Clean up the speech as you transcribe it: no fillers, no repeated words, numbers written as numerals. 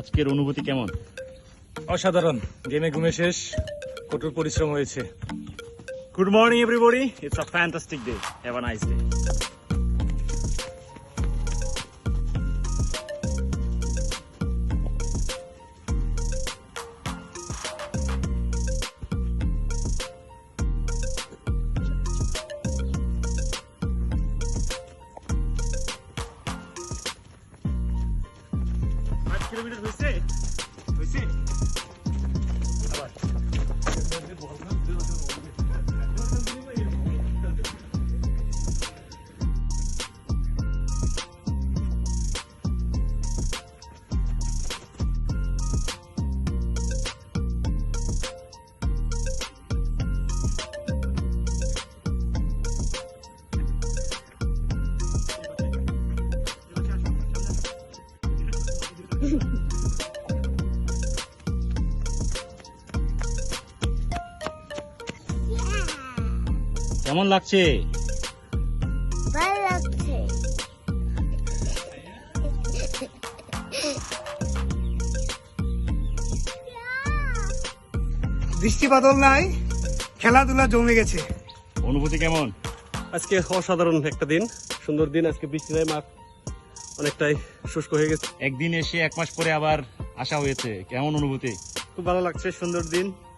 আজকের অনুভূতি কেমন? অসাধারণ। গেমে ঘুমে শেষ, কঠোর পরিশ্রম হয়েছে। Good morning everybody. It's a fantastic day. Have a nice day. Kilometre হয়েছে? কেমন লাগছে? ভালো লাগছে। বৃষ্টি বাদল নাই, খেলাধুলা জমে গেছে। অনুভূতি কেমন? আজকে অসাধারণ একটা দিন, সুন্দর দিন। আজকে বৃষ্টি নাই, মাঠ অনেকটাই শুষ্ক হয়ে গেছে। একদিন এসে 1 মাস পরে আবার আসা হয়েছে, কেমন অনুভূতি? খুব ভালো লাগছে, সুন্দর দিন।